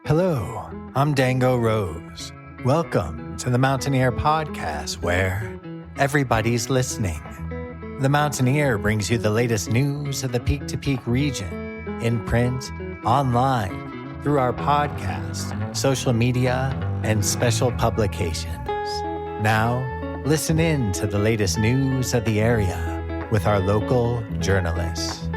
Hello, I'm Dango Rose. Welcome to the Mountaineer Podcast, where everybody's listening. The Mountaineer brings you the latest news of the Peak to Peak region, in print, online, through our podcast, social media, and special publications. Now, listen in to the latest news of the area with our local journalists.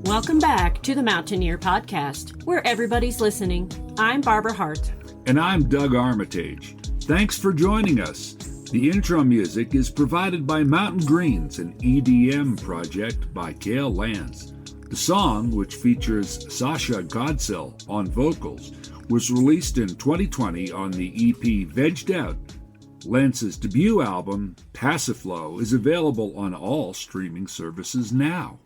Welcome back to the Mountaineer Podcast, where everybody's listening. I'm Barbara Hardt. And I'm Doug Armitage. Thanks for joining us. The intro music is provided by Mountain Greens, an EDM project by Gail Lance. The song, which features Sasha Godsill on vocals, was released in 2020 on the EP Vegged Out. Lance's debut album, Passiflow, is available on all streaming services now.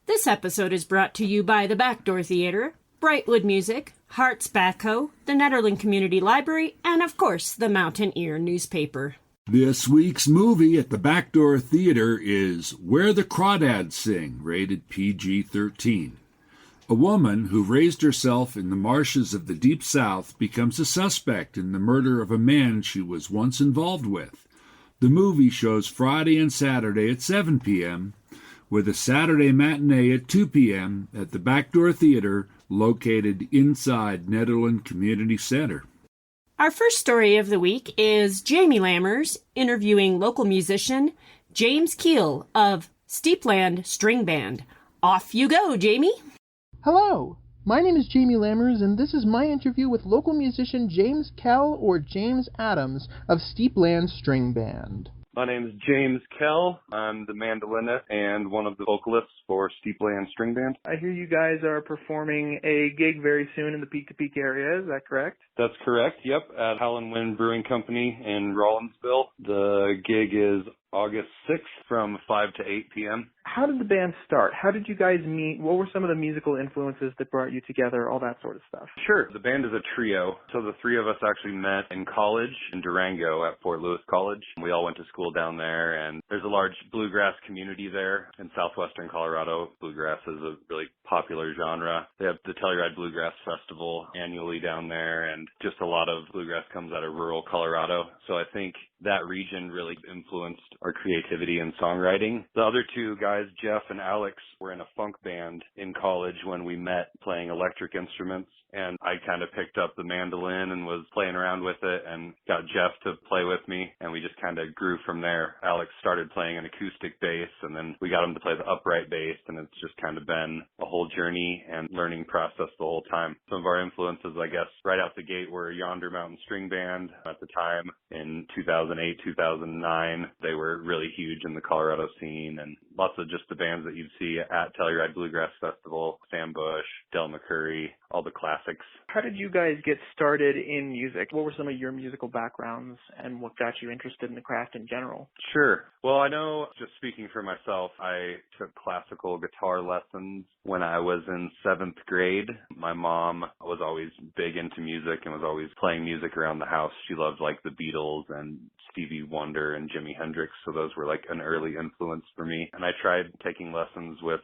This episode is brought to you by the Backdoor Theatre, Brightwood Music, Hardt's Backhoe, the Netherland Community Library, and of course, the Mountaineer newspaper. This week's movie at the Backdoor Theatre is Where the Crawdads Sing, rated PG-13. A woman who raised herself in the marshes of the Deep South becomes a suspect in the murder of a man she was once involved with. The movie shows Friday and Saturday at 7 p.m., with a Saturday matinee at 2 p.m. at the Backdoor Theatre, located inside Netherland Community Center. Our first story of the week is Jamie Lammers interviewing local musician James Keel of Steepland String Band. Off you go, Jamie. Hello, my name is Jamie Lammers, and this is my interview with local musician James Kell, or James Adams, of Steepland String Band. My name is James Kell. I'm the mandolinist and one of the vocalists for Steepland String Band. I hear you guys are performing a gig very soon in the Peak to Peak area. Is that correct? That's correct, yep, at Howlin' Wind Brewing Company in Rawlinsville. The gig is August 6th from 5 to 8 p.m. How did the band start? How did you guys meet? What were some of the musical influences that brought you together? All that sort of stuff. Sure. The band is a trio. So the three of us actually met in college in Durango at Fort Lewis College. We all went to school down there, and there's a large bluegrass community there in southwestern Colorado. Bluegrass is a really popular genre. They have the Telluride Bluegrass Festival annually down there, and just a lot of bluegrass comes out of rural Colorado. So I think that region really influenced our creativity and songwriting. The other two guys, Jeff and Alex, were in a funk band in college when we met playing electric instruments. And I kind of picked up the mandolin and was playing around with it and got Jeff to play with me. And we just kind of grew from there. Alex started playing an acoustic bass, and then we got him to play the upright bass. And it's just kind of been a whole journey and learning process the whole time. Some of our influences, I guess, right out the gate were Yonder Mountain String Band at the time in 2008, 2009. They were really huge in the Colorado scene, and lots of just the bands that you'd see at Telluride Bluegrass Festival, Sam Bush, Del McCurry, all the classics. How did you guys get started in music? What were some of your musical backgrounds, and what got you interested in the craft in general? Sure. Well, I know, just speaking for myself, I took classical guitar lessons when I was in 7th grade. My mom was always big into music and was always playing music around the house. She loved like the Beatles and Stevie Wonder and Jimi Hendrix, so those were like an early influence for me. And I tried taking lessons with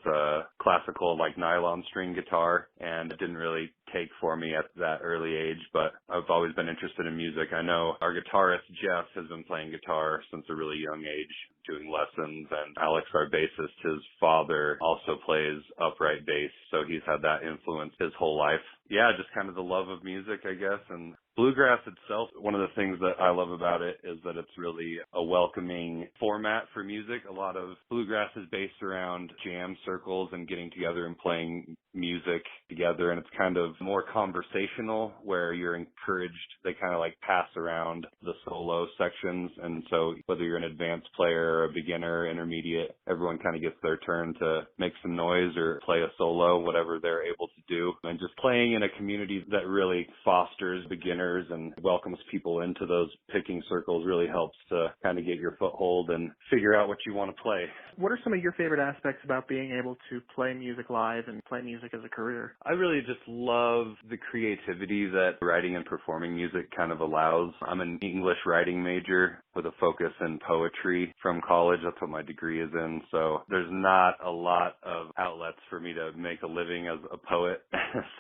classical like nylon string guitar, and it didn't really take for me at that early age, but I've always been interested in music. I know our guitarist Jeff has been playing guitar since a really young age, doing lessons. And Alex, our bassist, his father also plays upright bass, so he's had that influence his whole life. Yeah, just kind of the love of music, I guess. And bluegrass itself, one of the things that I love about it is that it's really a welcoming format for music. A lot of bluegrass is based around jam circles and getting together and playing music together, and it's kind of more conversational where you're encouraged. They kind of like pass around the solo sections, and so whether you're an advanced player or a beginner, intermediate, everyone kind of gets their turn to make some noise or play a solo, whatever they're able to do. And just playing in a community that really fosters beginners and welcomes people into those picking circles really helps to kind of get your foothold and figure out what you want to play. What are some of your favorite aspects about being able to play music live and play music as a career? I really just love the creativity that writing and performing music kind of allows. I'm an English writing major with a focus in poetry from college. That's what my degree is in. So there's not a lot of outlets for me to make a living as a poet.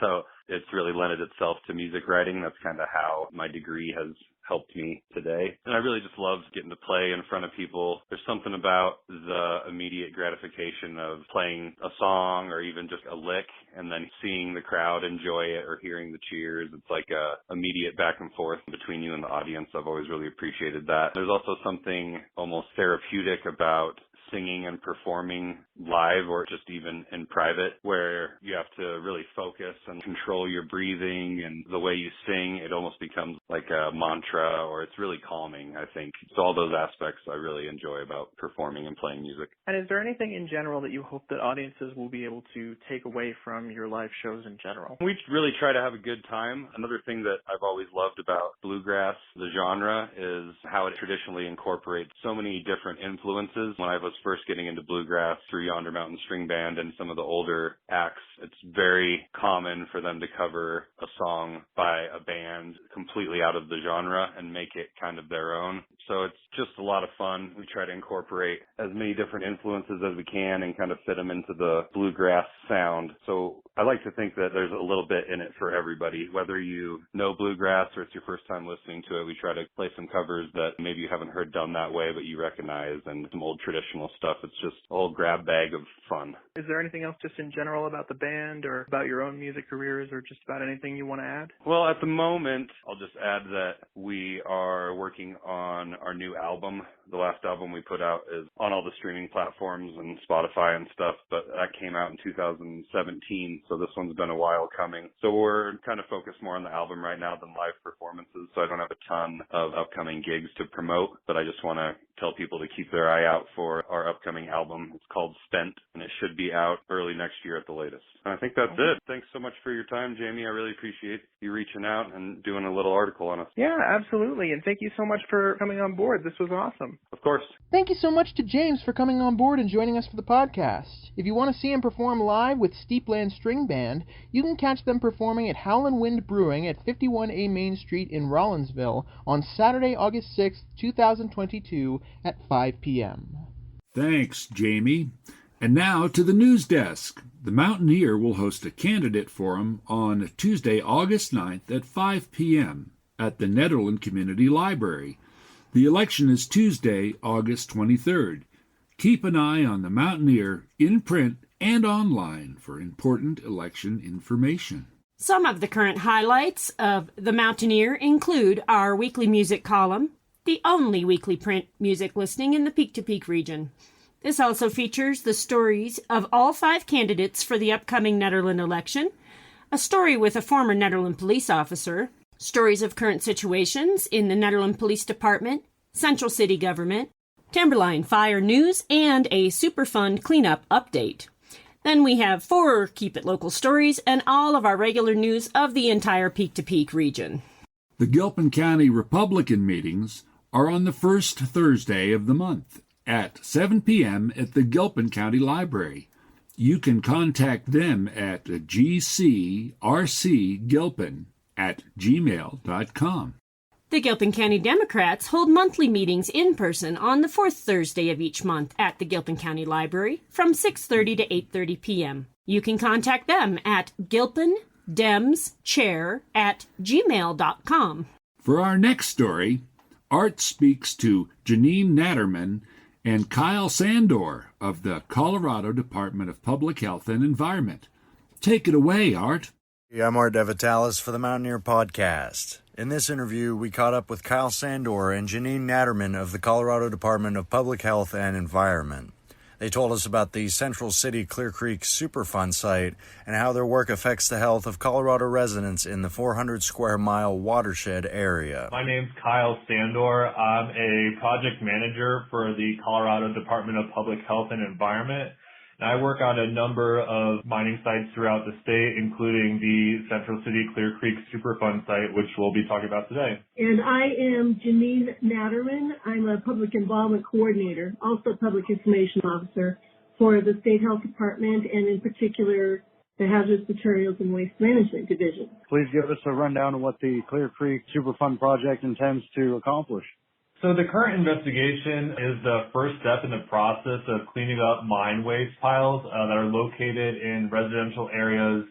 So it's really lended itself to music writing. That's kind of how my degree has helped me today. And I really just love getting to play in front of people. There's something about the immediate gratification of playing a song or even just a lick and then seeing the crowd enjoy it or hearing the cheers. It's like a immediate back and forth between you and the audience. I've always really appreciated that. There's also something almost therapeutic about singing and performing live or just even in private where you have to really focus and control your breathing and the way you sing. It almost becomes like a mantra, or it's really calming, I think. So all those aspects I really enjoy about performing and playing music. And is there anything in general that you hope that audiences will be able to take away from your live shows in general? We really try to have a good time. Another thing that I've always loved about bluegrass, the genre, is how it traditionally incorporates so many different influences. When I was first getting into bluegrass through Yonder Mountain String Band and some of the older acts, it's very common for them to cover a song by a band completely out of the genre and make it kind of their own. So it's just a lot of fun. We try to incorporate as many different influences as we can and kind of fit them into the bluegrass sound. So I like to think that there's a little bit in it for everybody. Whether you know bluegrass or it's your first time listening to it, we try to play some covers that maybe you haven't heard done that way, but you recognize, and some old traditional stuff. It's just a whole grab bag of fun. Is there anything else just in general about the band or about your own music careers or just about anything you want to add? Well, at the moment, I'll just add that we are working on our new album. The last album we put out is on all the streaming platforms and Spotify and stuff, but that came out in 2017, so this one's been a while coming. So we're kind of focused more on the album right now than live performances, so I don't have a ton of upcoming gigs to promote, but I just want to tell people to keep their eye out for our upcoming album. It's called Spent, and it should be out early next year at the latest. And I think that's it. Thanks so much for your time, Jamie. I really appreciate you reaching out and doing a little article on us. Yeah, absolutely. And thank you so much for coming on board. This was awesome. Of course. Thank you so much to James for coming on board and joining us for the podcast. If you want to see him perform live with Steepland String Band, you can catch them performing at Howlin' Wind Brewing at 51A Main Street in Rollinsville on Saturday, August 6th, 2022 at 5 p.m. Thanks, Jamie. And now to the news desk. The Mountaineer will host a candidate forum on Tuesday, August 9th at 5 p.m. at the Nederland Community Library. The election is Tuesday, August 23rd. Keep an eye on the Mountaineer in print and online for important election information. Some of the current highlights of the Mountaineer include our weekly music column, the only weekly print music listing in the Peak to Peak region. This also features the stories of all 5 candidates for the upcoming Nederland election, a story with a former Nederland police officer, stories of current situations in the Nederland Police Department, Central City Government, Timberline Fire News, and a Superfund cleanup update. Then we have 4 Keep It Local stories and all of our regular news of the entire Peak to Peak region. The Gilpin County Republican meetings are on the first Thursday of the month at 7 p.m. at the Gilpin County Library. You can contact them at gcrcgilpin@gmail.com. The Gilpin County Democrats hold monthly meetings in person on the 4th Thursday of each month at the Gilpin County Library from 6:30 to 8:30 p.m. You can contact them at gilpindemschair@gmail.com. For our next story, Art speaks to Janine Natterman and Kyle Sandor of the Colorado Department of Public Health and Environment. Take it away, Art. I'm Art DeVitalis for the Mountaineer Podcast. In this interview, we caught up with Kyle Sandor and Janine Natterman of the Colorado Department of Public Health and Environment. They told us about the Central City Clear Creek Superfund site and how their work affects the health of Colorado residents in the 400 square mile watershed area. My name's Kyle Sandor. I'm a project manager for the Colorado Department of Public Health and Environment. And I work on a number of mining sites throughout the state, including the Central City Clear Creek Superfund site, which we'll be talking about today. And I am Janine Natterman. I'm a public involvement coordinator, also public information officer for the State Health Department, and in particular, the Hazardous Materials and Waste Management Division. Please give us a rundown of what the Clear Creek Superfund project intends to accomplish. So the current investigation is the first step in the process of cleaning up mine waste piles that are located in residential areas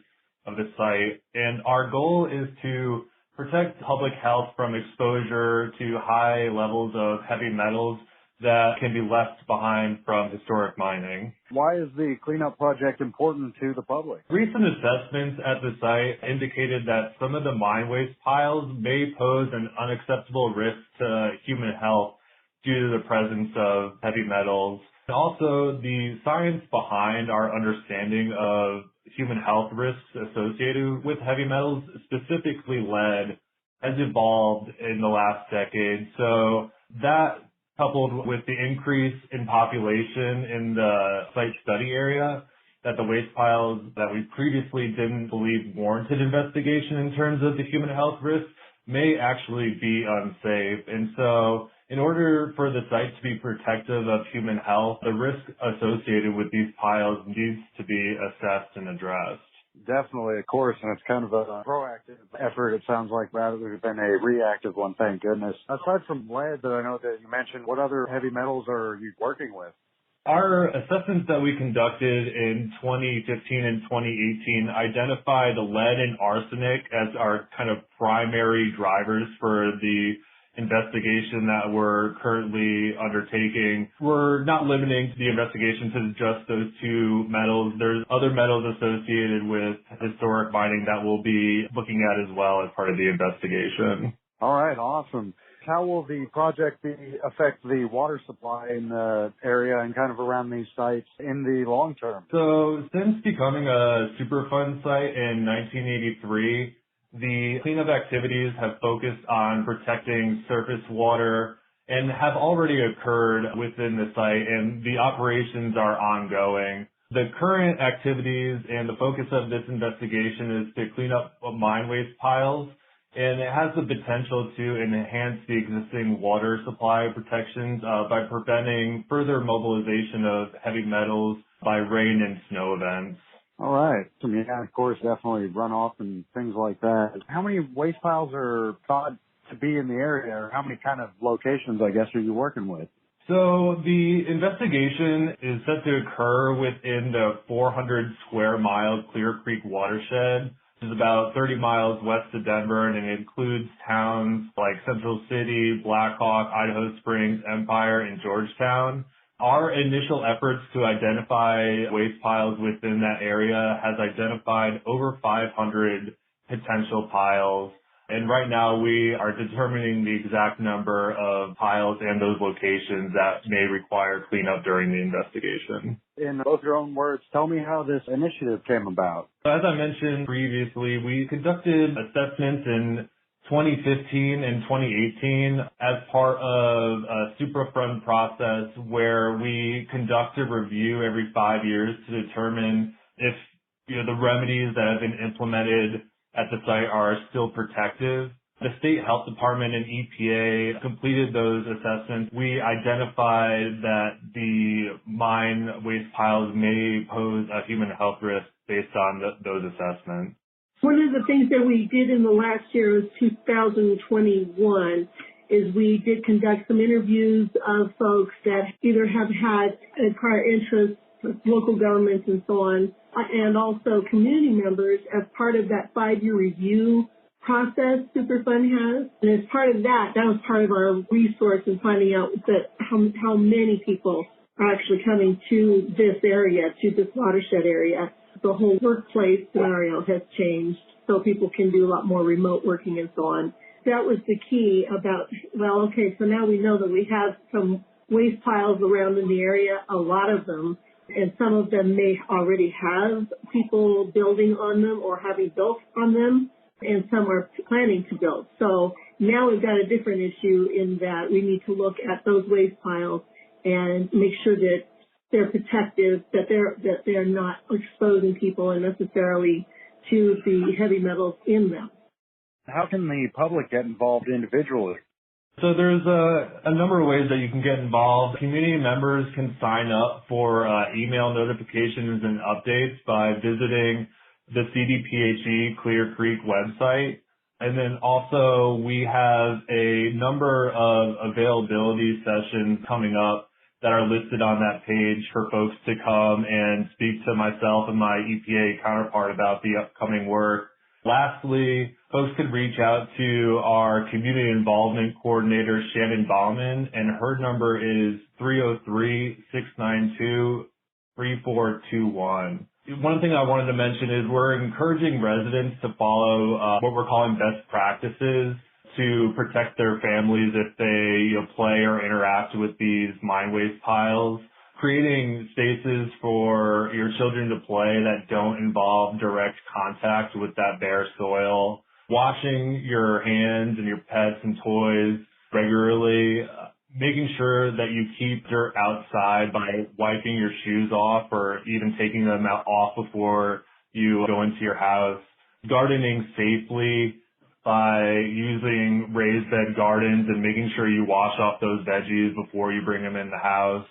of the site. And our goal is to protect public health from exposure to high levels of heavy metals that can be left behind from historic mining. Why is the cleanup project important to the public? Recent assessments at the site indicated that some of the mine waste piles may pose an unacceptable risk to human health due to the presence of heavy metals. And also, the science behind our understanding of human health risks associated with heavy metals, specifically lead, has evolved in the last decade. So that, coupled with the increase in population in the site study area, that the waste piles that we previously didn't believe warranted investigation in terms of the human health risk may actually be unsafe. And so in order for the site to be protective of human health, the risk associated with these piles needs to be assessed and addressed. Definitely, of course, and it's kind of a proactive effort, it sounds like, rather than a reactive one, thank goodness. Aside from lead that I know that you mentioned, what other heavy metals are you working with? Our assessments that we conducted in 2015 and 2018 identified lead and arsenic as our kind of primary drivers for the investigation that we're currently undertaking. We're not limiting the investigation to just those two metals. There's other metals associated with historic mining that we'll be looking at as well as part of the investigation. All right, awesome. How will the project affect the water supply in the area and kind of around these sites in the long term? So since becoming a Superfund site in 1983, the cleanup activities have focused on protecting surface water and have already occurred within the site, and the operations are ongoing. The current activities and the focus of this investigation is to clean up mine waste piles, and it has the potential to enhance the existing water supply protections by preventing further mobilization of heavy metals by rain and snow events. All right. So, yeah, of course, definitely runoff and things like that. How many waste piles are thought to be in the area, or how many kind of locations, I guess, are you working with? So the investigation is set to occur within the 400 square mile Clear Creek watershed, which is about 30 miles west of Denver, and it includes towns like Central City, Blackhawk, Idaho Springs, Empire, and Georgetown. Our initial efforts to identify waste piles within that area has identified over 500 potential piles. And right now we are determining the exact number of piles and those locations that may require cleanup during the investigation. In both your own words, tell me how this initiative came about. As I mentioned previously, we conducted assessments in 2015 and 2018 as part of a Superfund process where we conduct a review every 5 years to determine if the remedies that have been implemented at the site are still protective. The State Health Department and EPA completed those assessments. We identified that the mine waste piles may pose a human health risk based on those assessments. One of the things that we did in the last year of 2021 is we did conduct some interviews of folks that either have had prior interests with local governments and so on, and also community members as part of that 5-year review process Superfund has. And as part of that was part of our resource in finding out that how many people are actually coming to this area, to this watershed area. The whole workplace scenario has changed, so people can do a lot more remote working and so on. That was the key about, so now we know that we have some waste piles around in the area, a lot of them, and some of them may already have people building on them or having built on them, and some are planning to build. So now we've got a different issue in that we need to look at those waste piles and make sure that they're protective, that they're not exposing people unnecessarily to the heavy metals in them. How can the public get involved individually? So there's a number of ways that you can get involved. Community members can sign up for email notifications and updates by visiting the CDPHE Clear Creek website. And then also we have a number of availability sessions coming up that are listed on that page for folks to come and speak to myself and my EPA counterpart about the upcoming work. Lastly, folks could reach out to our community involvement coordinator, Shannon Bauman, and her number is 303-692-3421. One thing I wanted to mention is we're encouraging residents to follow what we're calling best practices to protect their families if they play or interact with these mine waste piles. Creating spaces for your children to play that don't involve direct contact with that bare soil. Washing your hands and your pets and toys regularly. Making sure that you keep dirt outside by wiping your shoes off or even taking them off before you go into your house. Gardening safely by using raised bed gardens and making sure you wash off those veggies before you bring them in the house.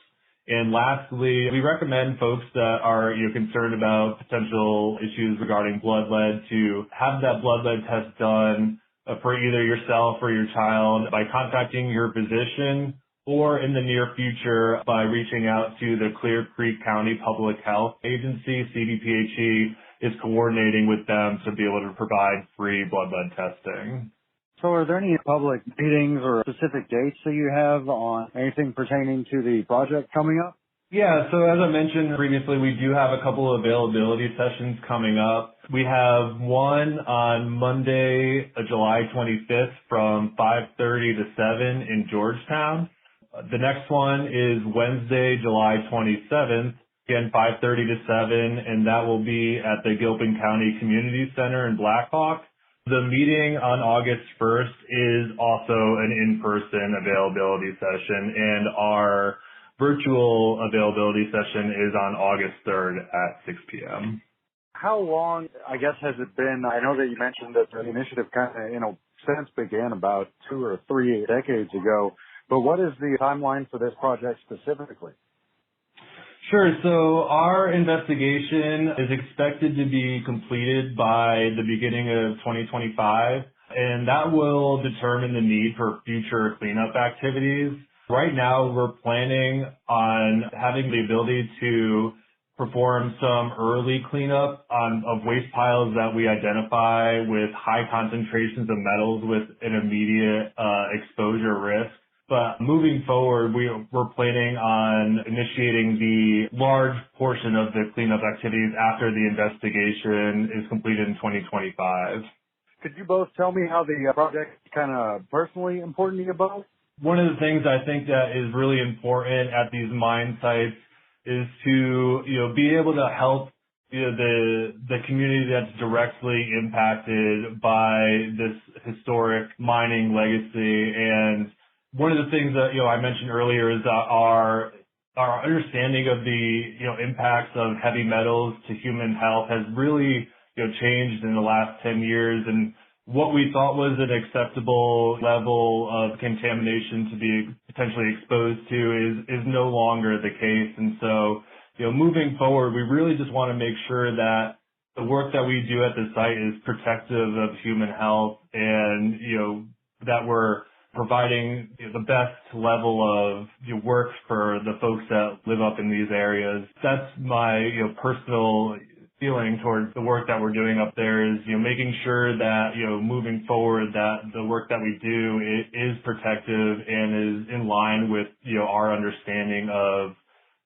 And lastly, we recommend folks that are concerned about potential issues regarding blood lead to have that blood lead test done for either yourself or your child by contacting your physician, or in the near future by reaching out to the Clear Creek County Public Health Agency. CDPHE is coordinating with them to be able to provide free blood lead testing. So are there any public meetings or specific dates that you have on anything pertaining to the project coming up? Yeah, so as I mentioned previously, we do have a couple of availability sessions coming up. We have one on Monday, July 25th from 5:30 to 7 in Georgetown. The next one is Wednesday, July 27th, again 5:30 to 7, and that will be at the Gilpin County Community Center in Blackhawk. The meeting on August 1st is also an in-person availability session, and our virtual availability session is on August 3rd at 6 p.m. How long, I guess, has it been? I know that you mentioned that the initiative kind of, since began about 2 or 3 decades ago, but what is the timeline for this project specifically? Sure. So our investigation is expected to be completed by the beginning of 2025, and that will determine the need for future cleanup activities. Right now, we're planning on having the ability to perform some early cleanup of waste piles that we identify with high concentrations of metals with an immediate exposure risk. But moving forward, we're planning on initiating the large portion of the cleanup activities after the investigation is completed in 2025. Could you both tell me how the project is kind of personally important to you both? One of the things I think that is really important at these mine sites is to be able to help the community that's directly impacted by this historic mining legacy. And one of the things that I mentioned earlier is that our understanding of the impacts of heavy metals to human health has really changed in the last 10 years, and what we thought was an acceptable level of contamination to be potentially exposed to is no longer the case. And so moving forward, we really just want to make sure that the work that we do at the site is protective of human health, and that we're providing the best level of work for the folks that live up in these areas. That's my personal feeling towards the work that we're doing up there is, making sure that, moving forward, that the work that we do is protective and is in line with, our understanding of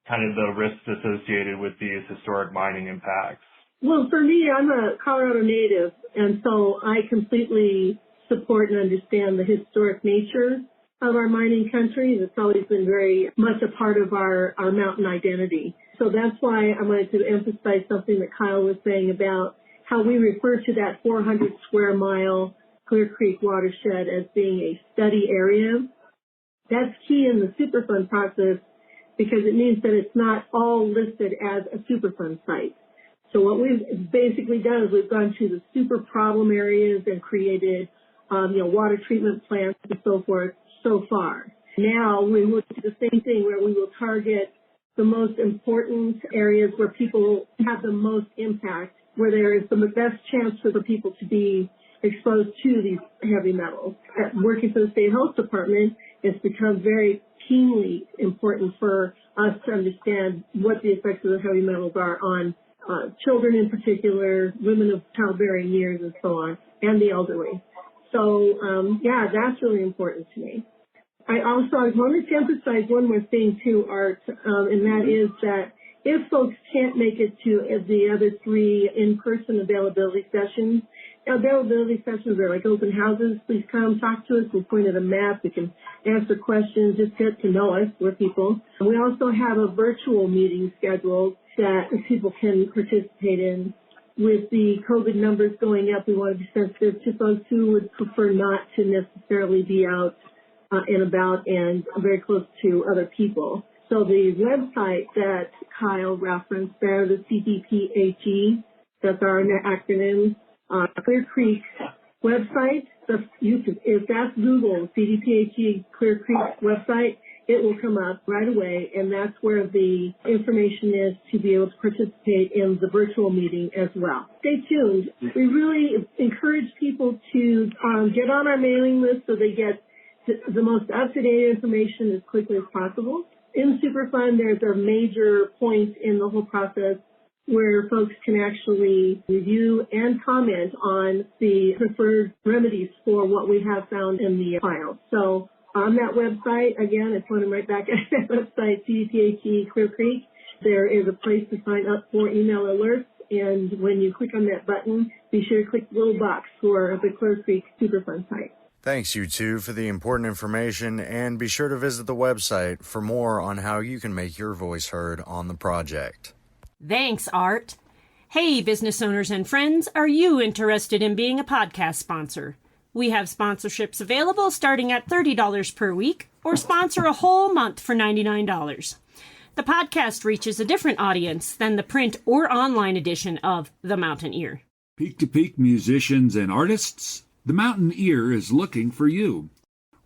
kind of the risks associated with these historic mining impacts. Well, for me, I'm a Colorado native, and so I completely support and understand the historic nature of our mining country. That's always been very much a part of our mountain identity. So that's why I wanted to emphasize something that Kyle was saying about how we refer to that 400 square mile Clear Creek watershed as being a study area. That's key in the Superfund process because it means that it's not all listed as a Superfund site. So what we've basically done is we've gone to the super problem areas and created, water treatment plants and so forth so far. Now we will do the same thing where we will target the most important areas where people have the most impact, where there is the best chance for the people to be exposed to these heavy metals. Working for the State Health Department, it's become very keenly important for us to understand what the effects of the heavy metals are on children in particular, women of childbearing years and so on, and the elderly. So, that's really important to me. I wanted to emphasize one more thing too, Art, and that is that if folks can't make it to the other three in-person availability sessions are like open houses. Please come talk to us. We'll point at a map. We can answer questions. Just get to know us. We're people. And we also have a virtual meeting scheduled that people can participate in. With the COVID numbers going up, we want to be sensitive to folks who would prefer not to necessarily be out and about and very close to other people. So the website that Kyle referenced there, the CDPHE, that's our acronym, Clear Creek website. If that's Google, CDPHE Clear Creek website, it will come up right away, and that's where the information is to be able to participate in the virtual meeting as well. Stay tuned. We really encourage people to get on our mailing list so they get the most up-to-date information as quickly as possible. In Superfund, there's a major point in the whole process where folks can actually review and comment on the preferred remedies for what we have found in the file. So on that website, again, I point them right back at that website, CDPHE Clear Creek, there is a place to sign up for email alerts. And when you click on that button, be sure to click the little box for the Clear Creek Superfund site. Thanks, you two, for the important information, and be sure to visit the website for more on how you can make your voice heard on the project. Thanks, Art. Hey, business owners and friends, are you interested in being a podcast sponsor? We have sponsorships available starting at $30 per week, or sponsor a whole month for $99. The podcast reaches a different audience than the print or online edition of The Mountain Ear. Peak-to-peak musicians and artists, The Mountain Ear is looking for you.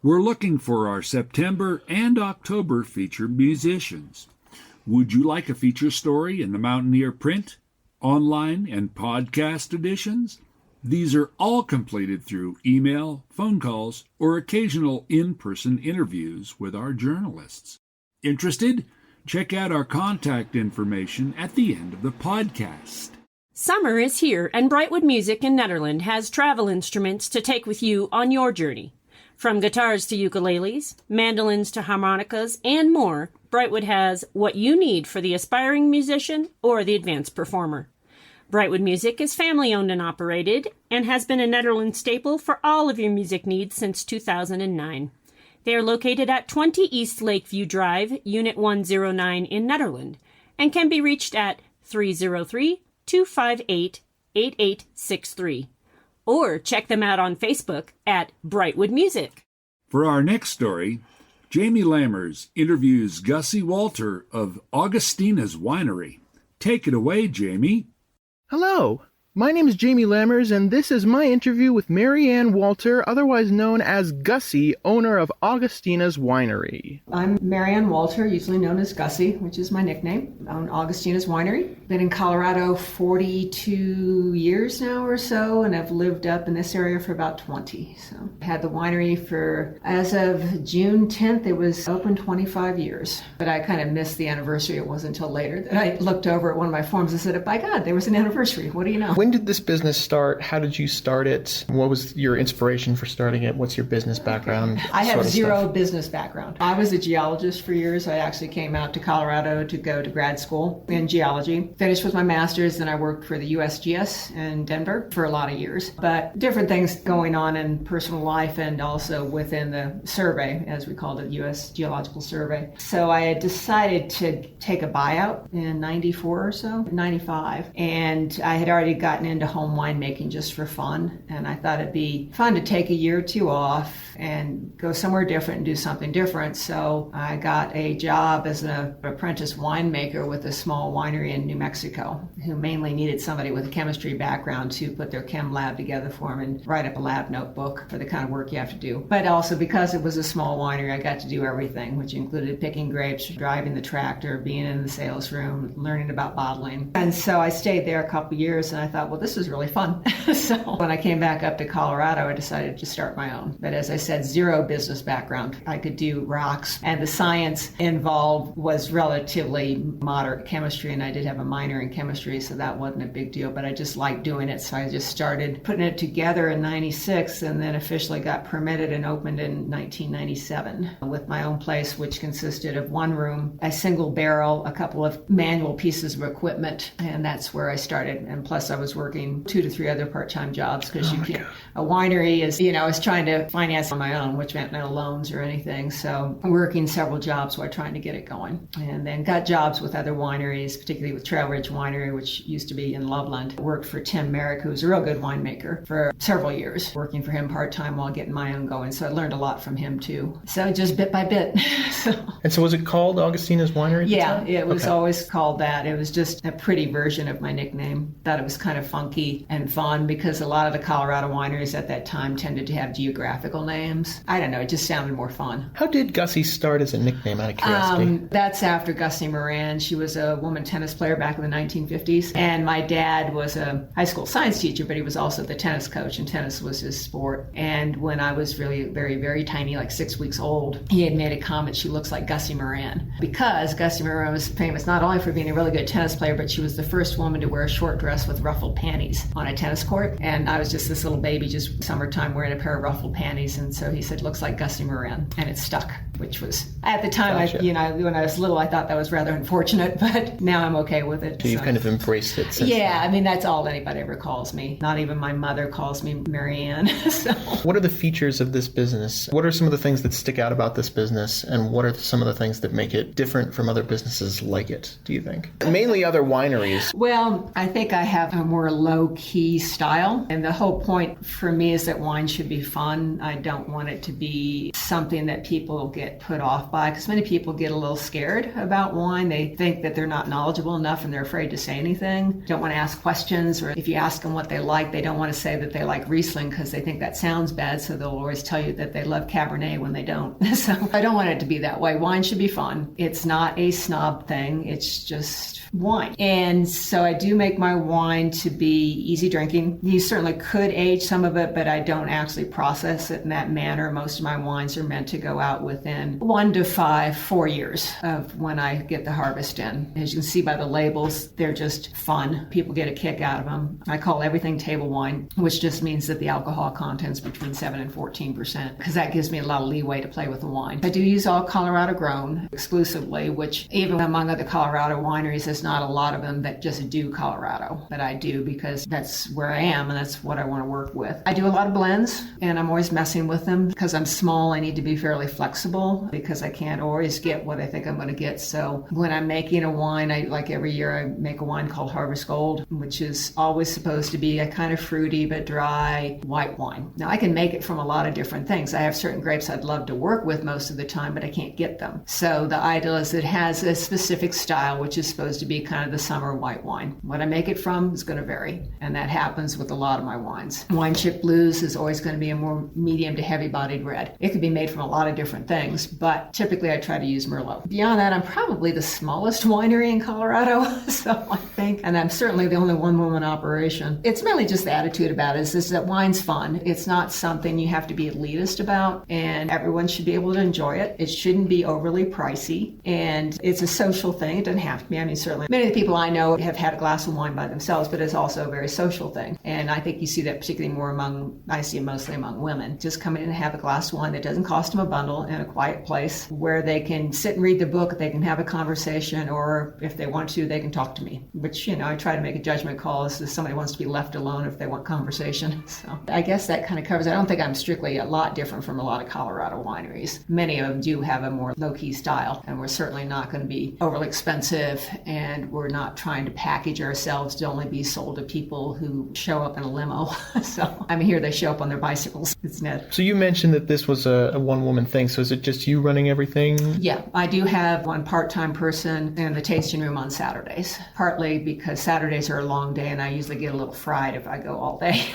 We're looking for our September and October featured musicians. Would you like a feature story in the Mountain Ear print, online, and podcast editions? These are all completed through email, phone calls, or occasional in-person interviews with our journalists. Interested? Check out our contact information at the end of the podcast. Summer is here, and Brightwood Music in Netherland has travel instruments to take with you on your journey. From guitars to ukuleles, mandolins to harmonicas, and more, Brightwood has what you need for the aspiring musician or the advanced performer. Brightwood Music is family-owned and operated and has been a Netherlands staple for all of your music needs since 2009. They are located at 20 East Lakeview Drive, Unit 109 in Netherland, and can be reached at 303-258-8863. Or check them out on Facebook at Brightwood Music. For our next story, Jamie Lammers interviews Gussie Walter of Augustina's Winery. Take it away, Jamie. Hello, My name is Jamie Lammers, and this is my interview with Mary Ann Walter, otherwise known as Gussie, owner of Augustina's Winery. I'm Mary Ann Walter, usually known as Gussie, which is my nickname. I own Augustina's Winery. Been in Colorado 42 years now or so, and I've lived up in this area for about 20. So I had the winery for, as of June 10th, it was open 25 years. But I kind of missed the anniversary. It wasn't until later that I looked over at one of my forms and said, by God, there was an anniversary. What do you know? When did this business start? How did you start it? What was your inspiration for starting it? What's your business background? I have zero business background. I was a geologist for years. I actually came out to Colorado to go to grad school in geology. Finished with my master's, then I worked for the USGS in Denver for a lot of years. But different things going on in personal life and also within the survey, as we called it, U.S. Geological Survey. So I had decided to take a buyout in 94 or so, 95. And I had already gotten into home winemaking just for fun, and I thought it'd be fun to take a year or two off and go somewhere different and do something different. So I got a job as an apprentice winemaker with a small winery in New Mexico, who mainly needed somebody with a chemistry background to put their chem lab together for them and write up a lab notebook for the kind of work you have to do. But also because it was a small winery, I got to do everything, which included picking grapes, driving the tractor, being in the sales room, learning about bottling. And so I stayed there a couple years, and I thought, well, this is really fun. So when I came back up to Colorado, I decided to start my own. But as I said, zero business background. I could do rocks, and the science involved was relatively moderate chemistry, and I did have a minor in chemistry, so that wasn't a big deal, but I just liked doing it. So I just started putting it together in 96, and then officially got permitted and opened in 1997 with my own place, which consisted of one room, a single barrel, a couple of manual pieces of equipment, and that's where I started. And plus I was working 2 to 3 other part-time jobs, because you can't, a winery is, I was trying to finance on my own, which meant no loans or anything. So I'm working several jobs while trying to get it going. And then got jobs with other wineries, particularly with Trail Ridge Winery, which used to be in Loveland. Worked for Tim Merrick, who's a real good winemaker, for several years, working for him part-time while getting my own going. So I learned a lot from him too. So just bit by bit. And so was it called Augustina's Winery? Yeah, it was always called that. It was just a pretty version of my nickname. Thought it was kind of funky and fun, because a lot of the Colorado wineries at that time tended to have geographical names. I don't know, it just sounded more fun. How did Gussie start as a nickname, out of curiosity? That's after Gussie Moran. She was a woman tennis player back in the 1950s. And my dad was a high school science teacher, but he was also the tennis coach, and tennis was his sport. And when I was really very, very tiny, like 6 weeks old, he had made a comment, she looks like Gussie Moran. Because Gussie Moran was famous not only for being a really good tennis player, but she was the first woman to wear a short dress with ruffled panties on a tennis court. And I was just this little baby, just summertime, wearing a pair of ruffled panties. And so he said, looks like Gussie Moran. And it stuck, which was, at the time, when I was little, I thought that was rather unfortunate, but now I'm okay with it. So you've kind of embraced it since then. I mean, that's all anybody ever calls me. Not even my mother calls me Mary Ann. So. What are the features of this business? What are some of the things that stick out about this business, and what are some of the things that make it different from other businesses like it, do you think? Mainly other wineries. Well, I think I have a more low-key style, and the whole point for me is that wine should be fun. I don't want it to be something that people get put off by, because many people get a little scared about wine. They think that they're not knowledgeable enough and they're afraid to say anything, don't want to ask questions, or if you ask them what they like, they don't want to say that they like Riesling because they think that sounds bad, so they'll always tell you that they love Cabernet when they don't. So I don't want it to be that way. Wine should be fun. It's not a snob thing. It's just wine. And so I do make my wine to be easy drinking. You certainly could age some of it, but I don't actually process it in that manner. Most of my wines are meant to go out within 1 to 4 years of when I get the harvest in. As you can see by the labels, they're just fun. People get a kick out of them. I call everything table wine, which just means that the alcohol content's between 7 and 14%, because that gives me a lot of leeway to play with the wine. I do use all Colorado grown exclusively, which even among other Colorado wineries, there's not a lot of them that just do Colorado, but I do because that's where I am and that's what I want to work with. I do a lot of blends, and I'm always messing with them because I'm small. I need to be fairly flexible. careful because I can't always get what I think I'm going to get. So when I'm making a wine, every year I make a wine called Harvest Gold, which is always supposed to be a kind of fruity but dry white wine. Now I can make it from a lot of different things. I have certain grapes I'd love to work with most of the time, but I can't get them. So the ideal is it has a specific style, which is supposed to be kind of the summer white wine. What I make it from is going to vary, and that happens with a lot of my wines. Wine Chip Blues is always going to be a more medium to heavy-bodied red. It could be made from a lot of different things, but typically I try to use Merlot. Beyond that, I'm probably the smallest winery in Colorado, so I think, and I'm certainly the only one-woman operation. It's mainly just the attitude about it is that wine's fun. It's not something you have to be elitist about, and everyone should be able to enjoy it. It shouldn't be overly pricey, and it's a social thing. It doesn't have to be. I mean, certainly many of the people I know have had a glass of wine by themselves, but it's also a very social thing. And I think you see that particularly more I see it mostly among women. Just come in and have a glass of wine that doesn't cost them a bundle in a quiet place where they can sit and read the book, they can have a conversation, or if they want to, they can talk to me. Which, I try to make a judgment call as if somebody wants to be left alone if they want conversation. So I guess that kind of covers it. I don't think I'm strictly a lot different from a lot of Colorado wineries. Many of them do have a more low-key style, and we're certainly not going to be overly expensive, and we're not trying to package ourselves to only be sold to people who show up in a limo. So I'm here, they show up on their bicycles. It's net. So you mentioned that this was a one-woman thing. So is it just you running everything? Yeah, I do have one part-time person in the tasting room on Saturdays, partly because Saturdays are a long day and I usually get a little fried if I go all day.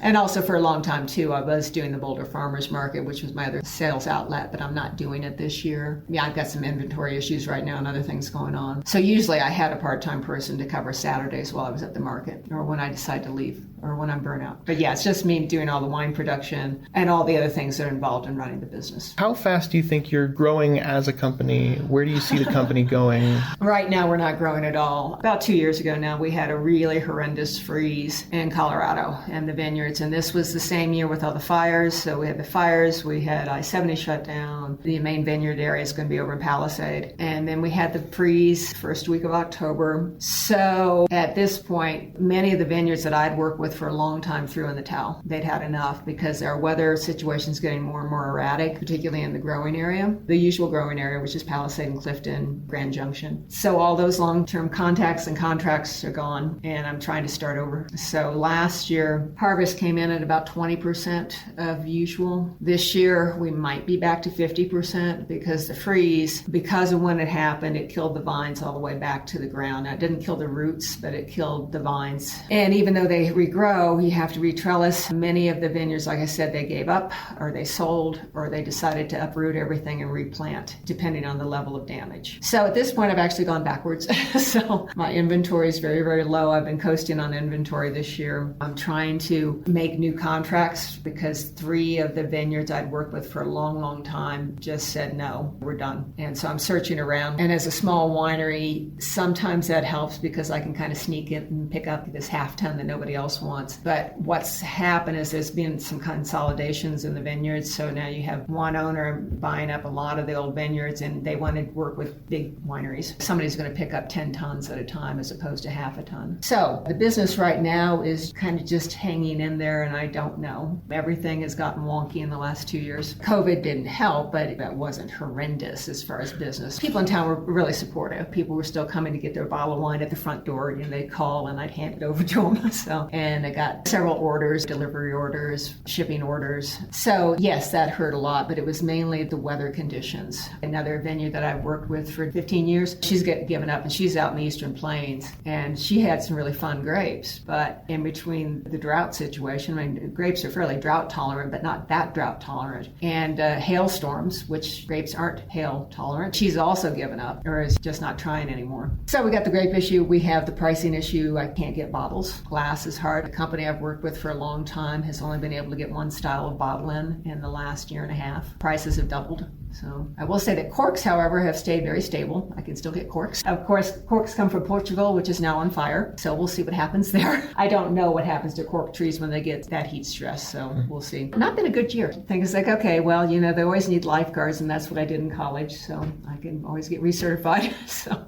And also for a long time too, I was doing the Boulder Farmers Market, which was my other sales outlet, but I'm not doing it this year. Yeah, I've got some inventory issues right now and other things going on. So usually I had a part-time person to cover Saturdays while I was at the market, or when I decide to leave, or when I'm burnt out. But yeah, it's just me doing all the wine production and all the other things that are involved in running the business. How fast do you think you're growing as a company? Where do you see the company going? Right now, we're not growing at all. About 2 years ago now, we had a really horrendous freeze in Colorado and the vineyards. And this was the same year with all the fires. So we had the fires, we had I-70 shut down. The main vineyard area is going to be over in Palisade. And then we had the freeze first week of October. So at this point, many of the vineyards that I'd worked with for a long time threw in the towel. They'd had enough because our weather situation is getting more and more erratic, particularly in the growing area, the usual growing area, which is Palisade and Clifton, Grand Junction. So all those long-term contacts and contracts are gone, and I'm trying to start over. So last year, harvest came in at about 20% of usual. This year, we might be back to 50% because the freeze, because of when it happened, it killed the vines all the way back to the ground. Now, it didn't kill the roots, but it killed the vines. And even though they regrow, you have to retrellis. Many of the vineyards, like I said, they gave up, or they sold, or they decided to uproot everything and replant, depending on the level of damage. So at this point, I've actually gone backwards. So my inventory is very, very low. I've been coasting on inventory this year. I'm trying to make new contracts because 3 of the vineyards I'd worked with for a long, long time just said, no, we're done. And so I'm searching around. And as a small winery, sometimes that helps because I can kind of sneak in and pick up this half ton that nobody else wants. But what's happened is there's been some consolidations in the vineyards. So now you have one owner buying up a lot of the old vineyards, and they want to work with big wineries. Somebody's going to pick up 10 tons at a time as opposed to half a ton. So the business right now is kind of just hanging in there, and I don't know. Everything has gotten wonky in the last 2 years. COVID didn't help, but that wasn't horrendous as far as business. People in town were really supportive. People were still coming to get their bottle of wine at the front door, and they'd call and I'd hand it over to them. And I got several orders, delivery orders, shipping orders. So yes, that hurt a lot, but it was mainly the weather conditions. Another vineyard that I've worked with for 15 years, she's given up, and she's out in the Eastern Plains, and she had some really fun grapes. But in between the drought situation, I mean, grapes are fairly drought tolerant, but not that drought tolerant, and hailstorms, which grapes aren't hail tolerant, she's also given up, or is just not trying anymore. So we got the grape issue, we have the pricing issue. I can't get bottles. Glass is hard. A company I've worked with for a long time has only been able to get one style of bottle in the last year and a half. Prices have doubled. So I will say that corks, however, have stayed very stable. I can still get corks. Of course, corks come from Portugal, which is now on fire. So we'll see what happens there. I don't know what happens to cork trees when they get that heat stress. So we'll see. Not been a good year. I think it's like, okay, well, they always need lifeguards, and that's what I did in college. So I can always get recertified.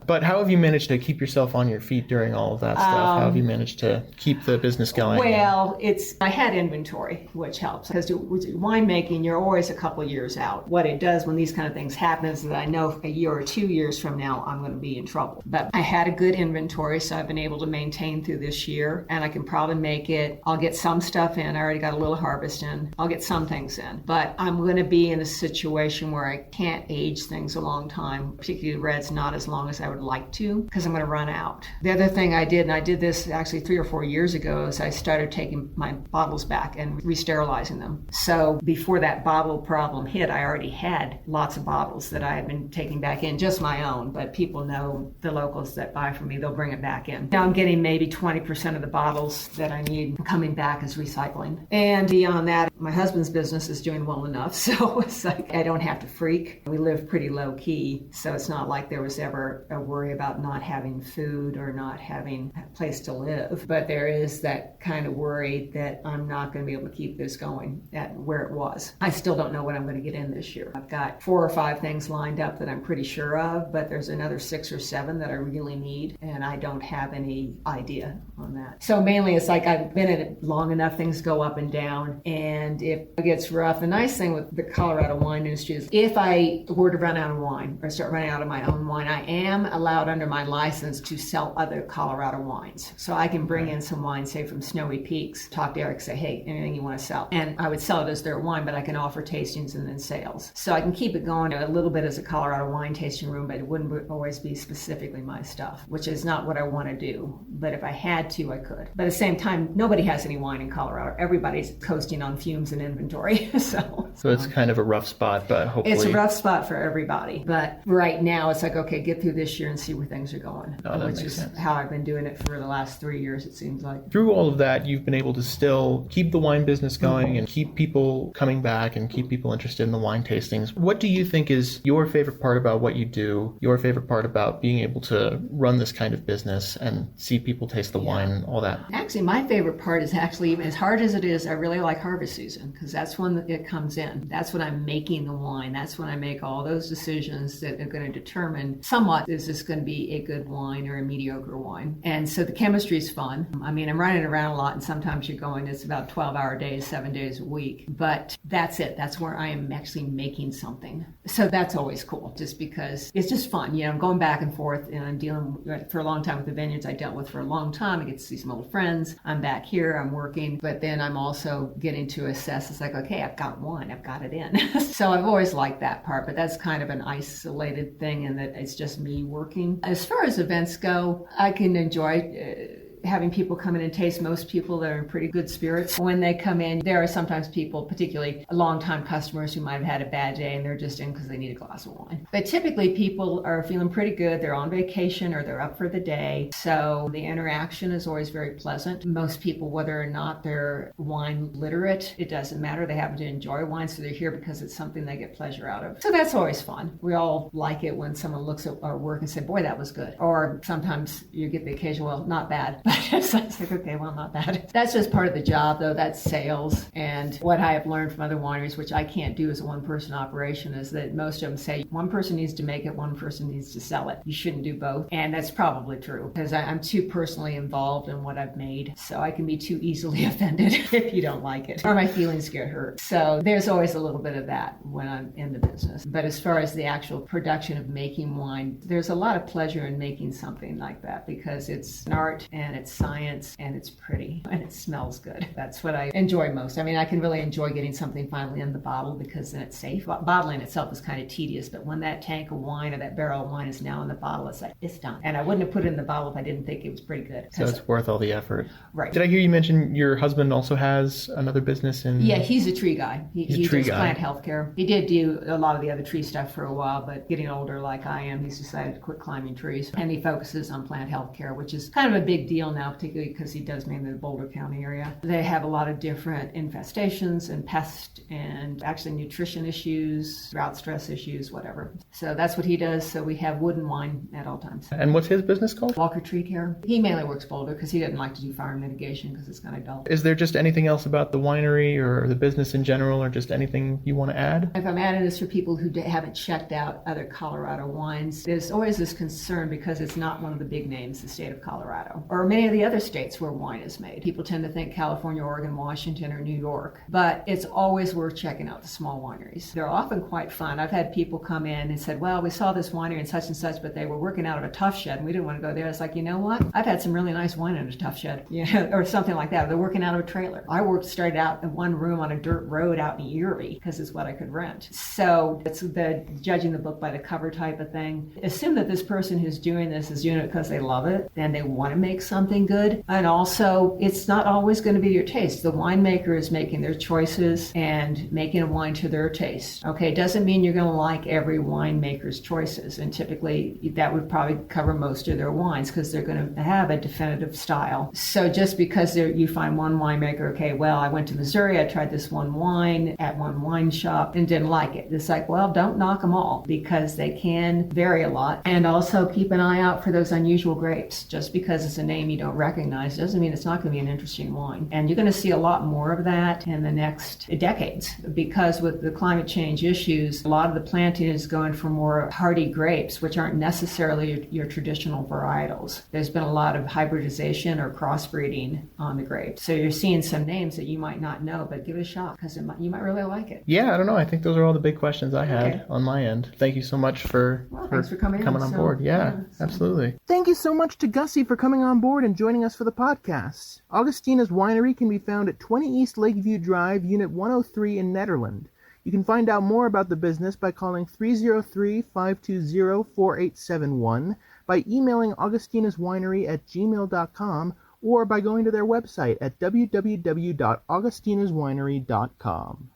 But how have you managed to keep yourself on your feet during all of that stuff? How have you managed to keep the business going? Well, I had inventory, which helps. Because with winemaking, you're always a couple years out. What it does when these kind of things happen is that I know a year or 2 years from now I'm going to be in trouble. But I had a good inventory, so I've been able to maintain through this year, and I can probably make it. I'll get some stuff in. I already got a little harvest in. I'll get some things in. But I'm going to be in a situation where I can't age things a long time, particularly reds, not as long as I would like to, because I'm going to run out. The other thing I did, and I did this actually 3 or 4 years ago, is I started taking my bottles back and re-sterilizing them. So before that bottle problem hit, I already had lots of bottles that I had been taking back in, just my own, but people know, the locals that buy from me, they'll bring it back in. Now I'm getting maybe 20% of the bottles that I need coming back as recycling. And beyond that, my husband's business is doing well enough, so it's like I don't have to freak. We live pretty low key, so it's not like there was ever a worry about not having food or not having a place to live. But there is that kind of worry that I'm not going to be able to keep this going at where it was. I still don't know what I'm going to get in this year. I've got 4 or 5 things lined up that I'm pretty sure of, but there's another 6 or 7 that I really need, and I don't have any idea on that. So mainly it's like I've been in it long enough, things go up and down, and if it gets rough, the nice thing with the Colorado wine industry is if I were to run out of wine or start running out of my own wine, I am allowed under my license to sell other Colorado wines. So I can bring in some wine, say from Snowy Peaks, talk to Eric, say, hey, anything you want to sell. And I would sell it as their wine, but I can offer tastings and then sales. So I can keep it going a little bit as a Colorado wine tasting room, but it wouldn't always be specifically my stuff, which is not what I want to do. But if I had to, I could. But at the same time, nobody has any wine in Colorado. Everybody's coasting on fumes and inventory. So it's kind of a rough spot, but hopefully... It's a rough spot for everybody. But right now, it's like, okay, get through this year and see where things are going. Which is how I've been doing it for the last 3 years, it seems like. Through all of that, you've been able to still keep the wine business going and keep people coming back and keep people interested in the wine tastings. What do you think is your favorite part about what you do, your favorite part about being able to run this kind of business and see people taste the wine, all that? Actually, my favorite part is actually, as hard as it is, I really like harvest season because that's when it comes in. That's when I'm making the wine. That's when I make all those decisions that are going to determine somewhat, is this going to be a good wine or a mediocre wine? And so the chemistry is fun. I mean, I'm running around a lot, and sometimes you're going, it's about 12-hour days, 7 days a week. But that's it. That's where I am actually making something. So that's always cool, just because it's just fun. You know, I'm going back and forth, and I'm dealing for a long time with the vineyards I dealt with for a long time. I get to see some old friends. I'm back here, I'm working, but then I'm also getting to assess. It's like, okay, I've got one, I've got it in. So I've always liked that part, but that's kind of an isolated thing in that it's just me working. As far as events go, I can enjoy having people come in and taste. Most people, they're in pretty good spirits. When they come in, there are sometimes people, particularly long-time customers who might have had a bad day and they're just in because they need a glass of wine. But typically people are feeling pretty good. They're on vacation or they're up for the day. So the interaction is always very pleasant. Most people, whether or not they're wine literate, it doesn't matter. They happen to enjoy wine, so they're here because it's something they get pleasure out of. So that's always fun. We all like it when someone looks at our work and say, boy, that was good. Or sometimes you get the occasion, well, not bad. It's like, okay, well, not bad. That's just part of the job, though. That's sales. And what I have learned from other wineries, which I can't do as a one-person operation, is that most of them say one person needs to make it, one person needs to sell it. You shouldn't do both. And that's probably true because I'm too personally involved in what I've made. So I can be too easily offended if you don't like it or my feelings get hurt. So there's always a little bit of that when I'm in the business. But as far as the actual production of making wine, there's a lot of pleasure in making something like that because it's an art and it's science and it's pretty and it smells good. That's what I enjoy most. I mean, I can really enjoy getting something finally in the bottle because then it's safe. Bottling itself is kind of tedious, but when that tank of wine or that barrel of wine is now in the bottle, it's like, it's done. And I wouldn't have put it in the bottle if I didn't think it was pretty good. So it's worth all the effort. Right. Did I hear you mention your husband also has another business in... Yeah, he's a tree guy. He does guy. plant healthcare. He did do a lot of the other tree stuff for a while, but getting older like I am, he's decided to quit climbing trees. And he focuses on plant healthcare, which is kind of a big deal now, particularly because he does mainly the Boulder County area. They have a lot of different infestations and pests and actually nutrition issues, drought stress issues, whatever. So that's what he does. So we have wood and wine at all times. And what's his business called? Walker Tree Care. He mainly works Boulder because he doesn't like to do fire mitigation because it's kind of dull. Is there just anything else about the winery or the business in general or just anything you want to add? If I'm adding this for people who haven't checked out other Colorado wines, there's always this concern because it's not one of the big names, the state of Colorado. Or many any of the other states where wine is made. People tend to think California, Oregon, Washington, or New York, but it's always worth checking out the small wineries. They're often quite fun. I've had people come in and said, well, we saw this winery and such, but they were working out of a tough shed and we didn't want to go there. It's like, you know what? I've had some really nice wine in a tough shed, or something like that. They're working out of a trailer. I started out in one room on a dirt road out in Erie because it's what I could rent. So it's the judging the book by the cover type of thing. Assume that this person who's doing this is doing it because they love it and they want to make something good. And also, it's not always going to be your taste. The winemaker is making their choices and making a wine to their taste. Okay, doesn't mean you're going to like every winemaker's choices. And typically, that would probably cover most of their wines because they're going to have a definitive style. So just because you find one winemaker, okay, well, I went to Missouri, I tried this one wine at one wine shop and didn't like it. It's like, well, don't knock them all because they can vary a lot. And also keep an eye out for those unusual grapes. Just because it's a name you don't recognize doesn't mean it's not going to be an interesting wine. And you're going to see a lot more of that in the next decades because with the climate change issues, a lot of the planting is going for more hardy grapes, which aren't necessarily your traditional varietals. There's been a lot of hybridization or crossbreeding on the grapes. So you're seeing some names that you might not know, but give it a shot because you might really like it. Yeah, I don't know. I think those are all the big questions I had on my end. Thank you so much thanks for coming on board. Yeah, absolutely. Thank you so much to Gussie for coming on board and joining us for the podcast. Augustina's Winery can be found at 20 East Lakeview Drive, Unit 103 in Nederland. You can find out more about the business by calling 303-520-4871, by emailing augustinaswinery@gmail.com, or by going to their website at www.augustinaswinery.com.